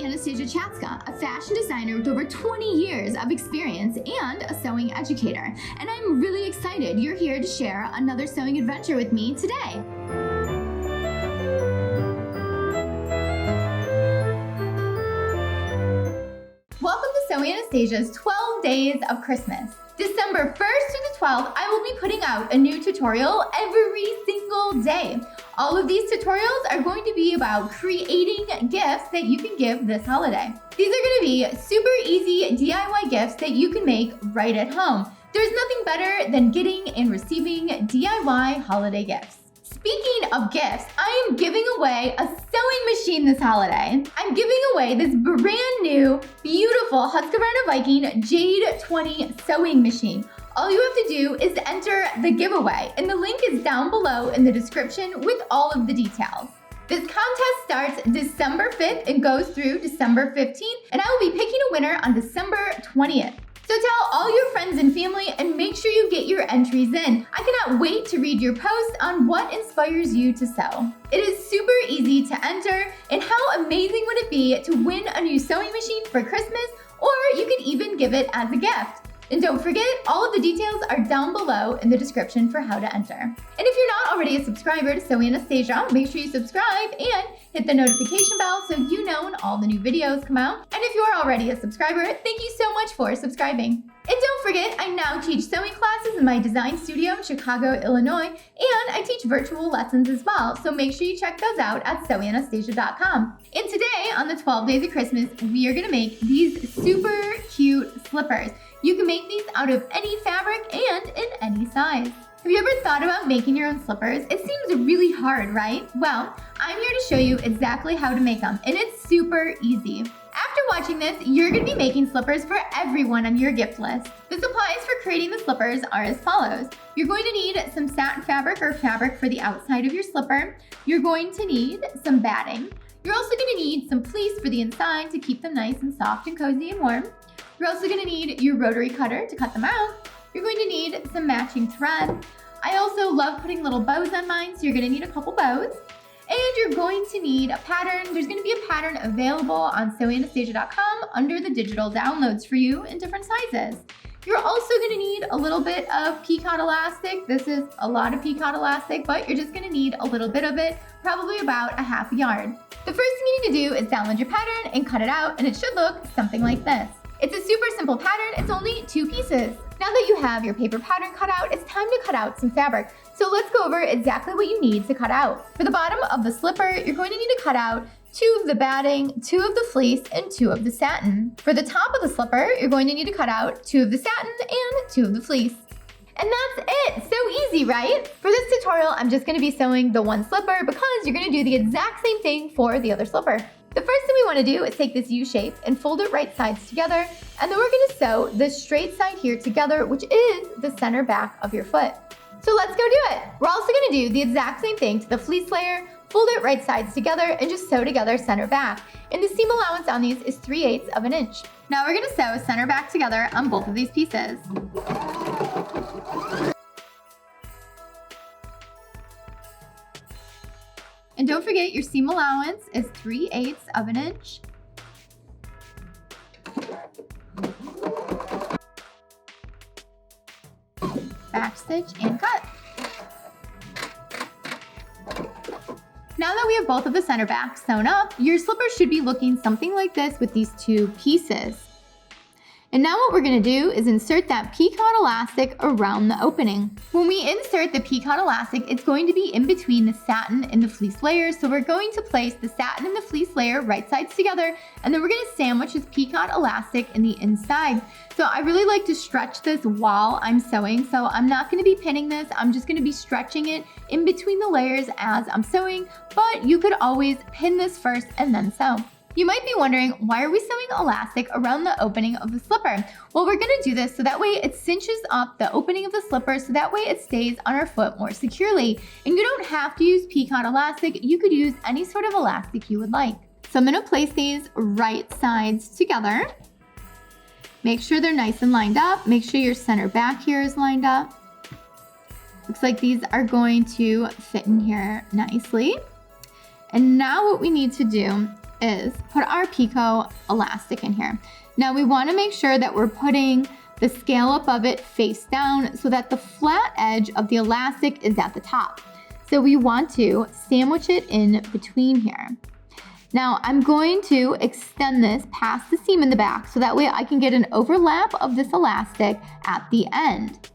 Anastasia, a fashion designer with over 20 years of experience and a sewing educator. And I'm really excited you're here to share another sewing adventure with me today. Welcome to Sewing Anastasia's 12 Days of Christmas. December 1st to the 12th, I will be putting out a new tutorial every single day. All of these tutorials are going to be about creating gifts that you can give this holiday. These are going to be super easy DIY gifts that you can make right at home. There's nothing better than getting and receiving DIY holiday gifts. Speaking of gifts, I am giving away a sewing machine this holiday. I'm giving away this brand new, beautiful Husqvarna Viking Jade 20 sewing machine. All you have to do is enter the giveaway, and the link is down below in the description with all of the details. This contest starts December 5th and goes through December 15th, and I will be picking a winner on December 20th. So tell all your friends and family and make sure you get your entries in. I cannot wait to read your post on what inspires you to sew. It is super easy to enter, and how amazing would it be to win a new sewing machine for Christmas, or you could even give it as a gift. And don't forget, all of the details are down below in the description for how to enter. And if you're not already a subscriber to Sewing Anastasia, make sure you subscribe and hit the notification bell so you know when all the new videos come out. And if you are already a subscriber, thank you so much for subscribing. And don't forget, I now teach sewing classes in my design studio in Chicago, Illinois, and I teach virtual lessons as well. So make sure you check those out at sewinganastasia.com. And today, on the 12 Days of Christmas, we are gonna make these super cute slippers. You can make these out of any fabric and in any size. Have you ever thought about making your own slippers? It seems really hard, right? Well, I'm here to show you exactly how to make them, and it's super easy. After watching this, you're gonna be making slippers for everyone on your gift list. The supplies for creating the slippers are as follows. You're going to need some satin fabric or fabric for the outside of your slipper. You're going to need some batting. You're also gonna need some fleece for the inside to keep them nice and soft and cozy and warm. You're also gonna need your rotary cutter to cut them out. You're going to need some matching thread. I also love putting little bows on mine, so you're gonna need a couple bows. And you're going to need a pattern. There's gonna be a pattern available on sewinganastasia.com under the digital downloads for you in different sizes. You're also gonna need a little bit of peacoat elastic. This is a lot of peacoat elastic, but you're just gonna need a little bit of it, probably about a half yard. The first thing you need to do is download your pattern and cut it out, and it should look something like this. It's a super simple pattern, it's only 2 pieces. Now that you have your paper pattern cut out, it's time to cut out some fabric. So let's go over exactly what you need to cut out. For the bottom of the slipper, you're going to need to cut out 2 of the batting, 2 of the fleece, and 2 of the satin. For the top of the slipper, you're going to need to cut out 2 of the satin and 2 of the fleece. And that's it, so easy, right? For this tutorial, I'm just gonna be sewing the one slipper because you're gonna do the exact same thing for the other slipper. The first thing we want to do is take this U shape and fold it right sides together, and then we're going to sew this straight side here together, which is the center back of your foot. So let's go do it. We're also going to do the exact same thing to the fleece layer, fold it right sides together, and just sew together center back. And the seam allowance on these is 3/8 of an inch. Now we're going to sew center back together on both of these pieces. And don't forget, your seam allowance is 3/8 of an inch. Back stitch and cut. Now that we have both of the center backs sewn up, your slipper should be looking something like this with these 2 pieces. And now what we're gonna do is insert that peacoat elastic around the opening. When we insert the peacoat elastic, it's going to be in between the satin and the fleece layers. So we're going to place the satin and the fleece layer right sides together, and then we're gonna sandwich this peacoat elastic in the inside. So I really like to stretch this while I'm sewing. So I'm not gonna be pinning this, I'm just gonna be stretching it in between the layers as I'm sewing, but you could always pin this first and then sew. You might be wondering, why are we sewing elastic around the opening of the slipper? Well, we're gonna do this so that way it cinches up the opening of the slipper so that way it stays on our foot more securely. And you don't have to use peacoat elastic, you could use any sort of elastic you would like. So I'm gonna place these right sides together. Make sure they're nice and lined up. Make sure your center back here is lined up. Looks like these are going to fit in here nicely. And now what we need to do is put our picot elastic in here. Now we want to make sure that we're putting the scallop of it face down so that the flat edge of the elastic is at the top. So we want to sandwich it in between here. Now I'm going to extend this past the seam in the back so that way I can get an overlap of this elastic at the end.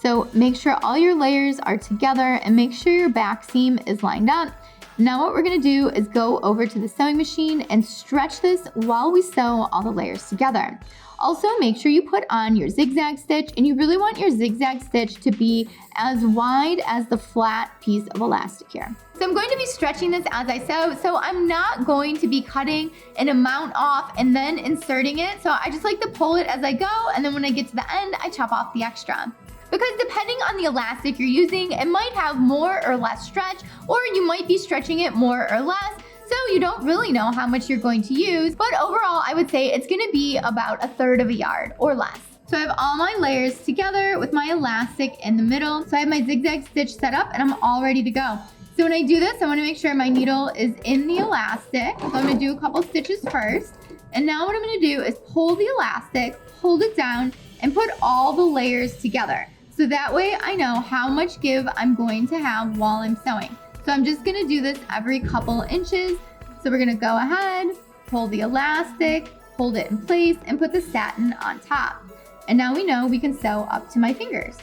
So make sure all your layers are together and make sure your back seam is lined up. Now what we're gonna do is go over to the sewing machine and stretch this while we sew all the layers together. Also, make sure you put on your zigzag stitch, and you really want your zigzag stitch to be as wide as the flat piece of elastic here. So I'm going to be stretching this as I sew, so I'm not going to be cutting an amount off and then inserting it. So I just like to pull it as I go, and then when I get to the end, I chop off the extra. Because depending on the elastic you're using, it might have more or less stretch, or you might be stretching it more or less. So you don't really know how much you're going to use, but overall I would say it's gonna be about 1/3 of a yard or less. So I have all my layers together with my elastic in the middle. So I have my zigzag stitch set up and I'm all ready to go. So when I do this, I wanna make sure my needle is in the elastic. So I'm gonna do a couple stitches first. And now what I'm gonna do is pull the elastic, hold it down, and put all the layers together. So that way I know how much give I'm going to have while I'm sewing. So I'm just gonna do this every couple inches. So we're gonna go ahead, pull the elastic, hold it in place, and put the satin on top. And now we know we can sew up to my fingers.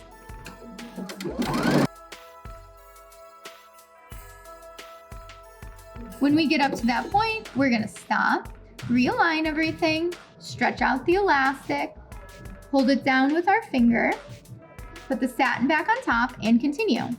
When we get up to that point, we're gonna stop, realign everything, stretch out the elastic, hold it down with our finger, put the satin back on top, and continue.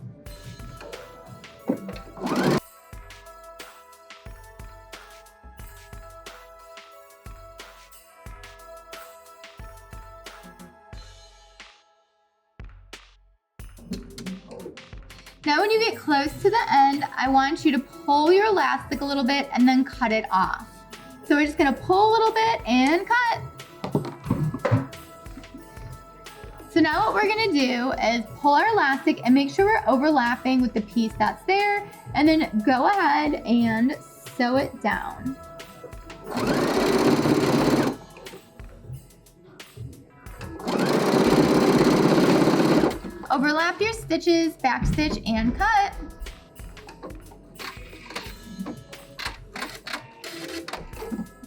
Now when you get close to the end, I want you to pull your elastic a little bit and then cut it off. So we're just gonna pull a little bit and cut. So now what we're gonna do is pull our elastic and make sure we're overlapping with the piece that's there, and then go ahead and sew it down. Overlap your stitches, back stitch, and cut.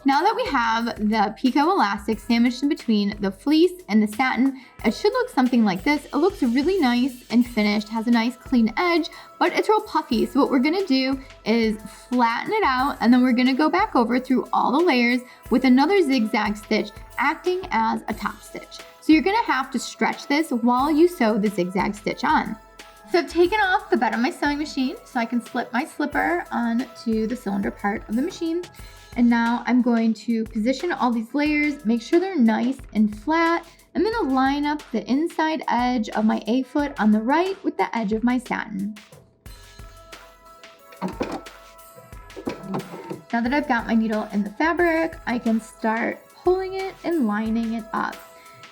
Now that we have the picot elastic sandwiched in between the fleece and the satin, it should look something like this. It looks really nice and finished, has a nice clean edge, but it's real puffy. So what we're gonna do is flatten it out, and then we're gonna go back over through all the layers with another zigzag stitch acting as a top stitch. So you're gonna have to stretch this while you sew the zigzag stitch on. So I've taken off the bed of my sewing machine so I can slip my slipper onto the cylinder part of the machine. And now I'm going to position all these layers, make sure they're nice and flat. I'm gonna line up the inside edge of my A-foot on the right with the edge of my satin. Now that I've got my needle in the fabric, I can start pulling it and lining it up.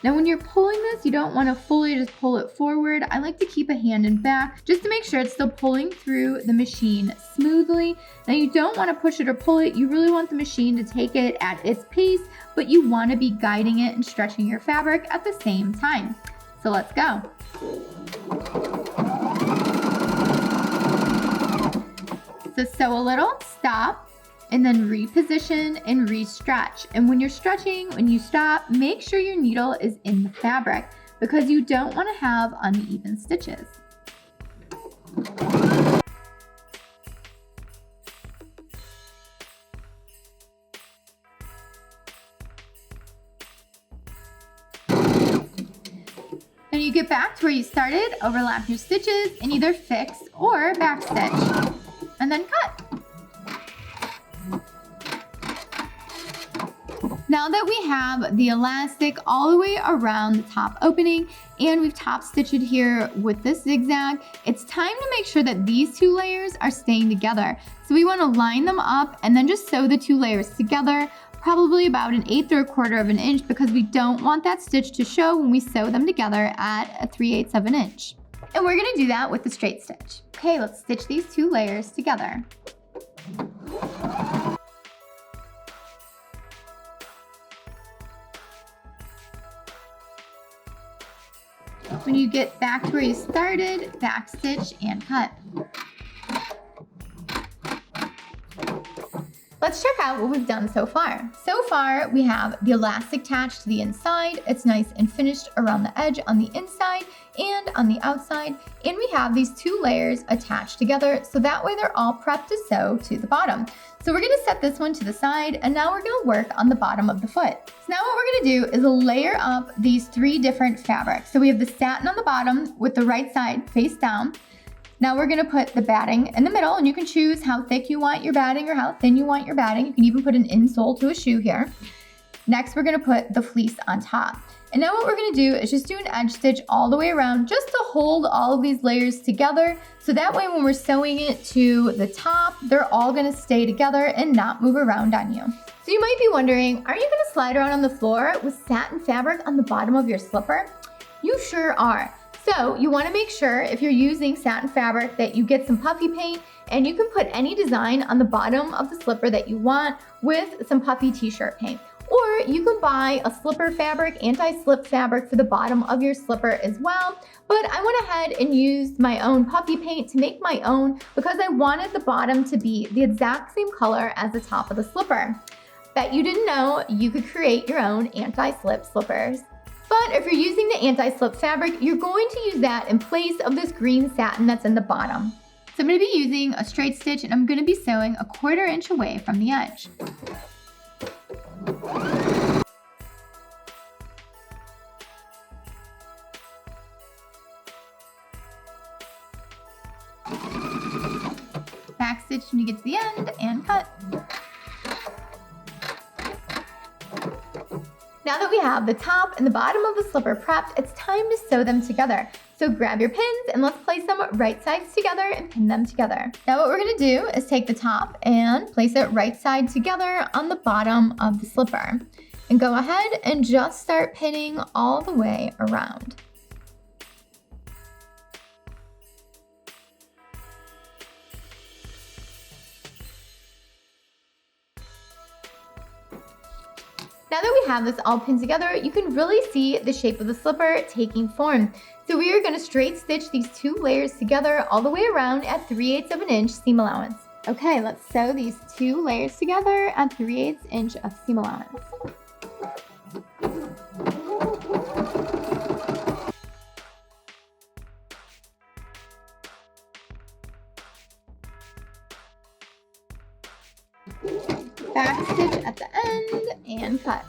Now when you're pulling this, you don't want to fully just pull it forward. I like to keep a hand in back just to make sure it's still pulling through the machine smoothly. Now you don't want to push it or pull it. You really want the machine to take it at its pace, but you want to be guiding it and stretching your fabric at the same time. So let's go. So sew a little, stop, and then reposition and re-stretch. And when you're stretching, when you stop, make sure your needle is in the fabric because you don't want to have uneven stitches. Then you get back to where you started, overlap your stitches, and either fix or back stitch, and then cut. Now that we have the elastic all the way around the top opening and we've top stitched it here with this zigzag, it's time to make sure that these two layers are staying together. So we want to line them up and then just sew the two layers together, probably about 1/8 or 1/4 of an inch because we don't want that stitch to show when we sew them together at 3/8 of an inch. And we're going to do that with the straight stitch. Okay, let's stitch these two layers together. when you get back to where you started, back stitch and cut. Let's check out what we've done so far. So far, we have the elastic attached to the inside. It's nice and finished around the edge on the inside and on the outside. And we have these two layers attached together, so that way they're all prepped to sew to the bottom. So we're gonna set this one to the side, and now we're gonna work on the bottom of the foot. So now what we're gonna do is layer up these three different fabrics. So we have the satin on the bottom with the right side face down. Now we're gonna put the batting in the middle, and you can choose how thick you want your batting or how thin you want your batting. You can even put an insole to a shoe here. Next, we're gonna put the fleece on top. And now what we're gonna do is just do an edge stitch all the way around just to hold all of these layers together. So that way when we're sewing it to the top, they're all gonna stay together and not move around on you. So you might be wondering, are you gonna slide around on the floor with satin fabric on the bottom of your slipper? You sure are. So you wanna make sure if you're using satin fabric that you get some puffy paint, and you can put any design on the bottom of the slipper that you want with some puffy t-shirt paint. Or you can buy a slipper fabric, anti-slip fabric for the bottom of your slipper as well. But I went ahead and used my own puffy paint to make my own because I wanted the bottom to be the exact same color as the top of the slipper. Bet you didn't know you could create your own anti-slip slippers. But if you're using the anti-slip fabric, you're going to use that in place of this green satin that's in the bottom. So I'm going to be using a straight stitch, and I'm going to be sewing 1/4 inch away from the edge. Back stitch when you get to the end and cut. Now that we have the top and the bottom of the slipper prepped, it's time to sew them together. So grab your pins and let's place them right sides together and pin them together. Now what we're gonna do is take the top and place it right side together on the bottom of the slipper. And go ahead and just start pinning all the way around. Now that we have this all pinned together, you can really see the shape of the slipper taking form. So we are going to straight stitch these two layers together all the way around at 3/8 of an inch seam allowance. Okay, let's sew these two layers together at 3/8 inch of seam allowance. Back stitch at the end and cut.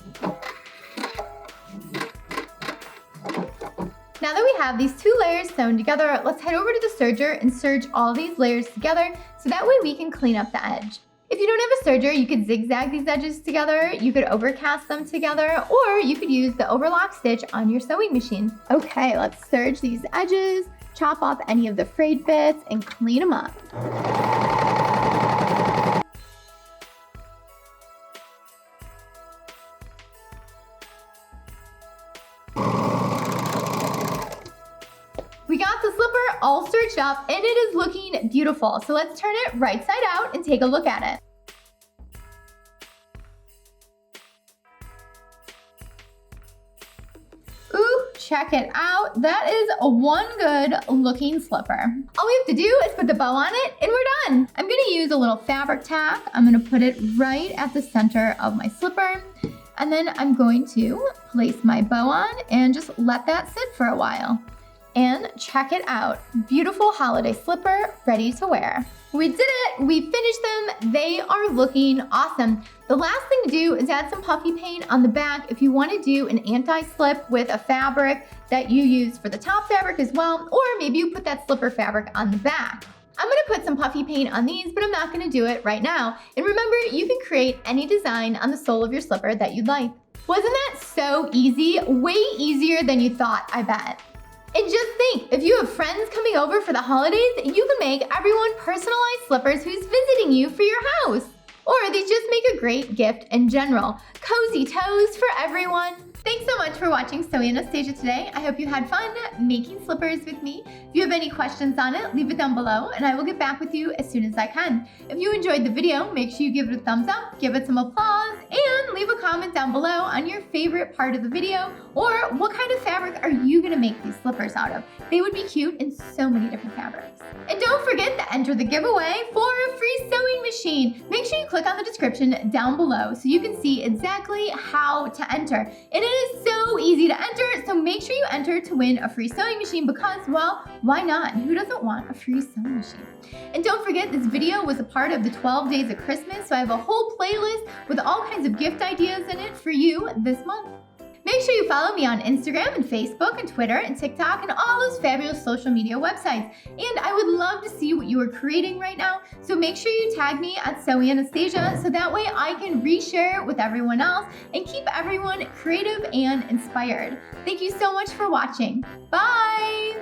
Now that we have these two layers sewn together, let's head over to the serger and serge all these layers together so that way we can clean up the edge. If you don't have a serger, you could zigzag these edges together, you could overcast them together, or you could use the overlock stitch on your sewing machine. Okay, let's serge these edges, chop off any of the frayed bits, and clean them up. We got the slipper all serged up and it is looking beautiful. So let's turn it right side out and take a look at it. Ooh, check it out. That is one good looking slipper. All we have to do is put the bow on it and we're done. I'm gonna use a little fabric tack. I'm gonna put it right at the center of my slipper. And then I'm going to place my bow on and just let that sit for a while. And check it out, beautiful holiday slipper ready to wear. We did it, we finished them, they are looking awesome. The last thing to do is add some puffy paint on the back if you want to do an anti-slip with a fabric that you use for the top fabric as well, or maybe you put that slipper fabric on the back. I'm gonna put some puffy paint on these, but I'm not gonna do it right now. And remember, you can create any design on the sole of your slipper that you'd like. Wasn't that so easy? Way easier than you thought, I bet. And just think, if you have friends coming over for the holidays, you can make everyone personalized slippers who's visiting you for your house. Or they just make a great gift in general. Cozy toes for everyone. Thanks so much for watching Sewing Anastasia today. I hope you had fun making slippers with me. If you have any questions on it, leave it down below and I will get back with you as soon as I can. If you enjoyed the video, make sure you give it a thumbs up, give it some applause, and leave a comment down below on your favorite part of the video, or what kind of fabric are you gonna make these slippers out of? They would be cute in so many different fabrics. And don't forget to enter the giveaway for a free sewing machine. Make sure you click on the description down below so you can see exactly how to enter. And it is so easy to enter, so make sure you enter to win a free sewing machine because, well, why not? Who doesn't want a free sewing machine? And don't forget, this video was a part of the 12 Days of Christmas, so I have a whole playlist with all kinds of gift ideas in it for you this month. Make sure you follow me on Instagram and Facebook and Twitter and TikTok and all those fabulous social media websites. And I would love to see what you are creating right now, so make sure you tag me at Anastasia so that way I can reshare it with everyone else and keep everyone creative and inspired. Thank you so much for watching. Bye!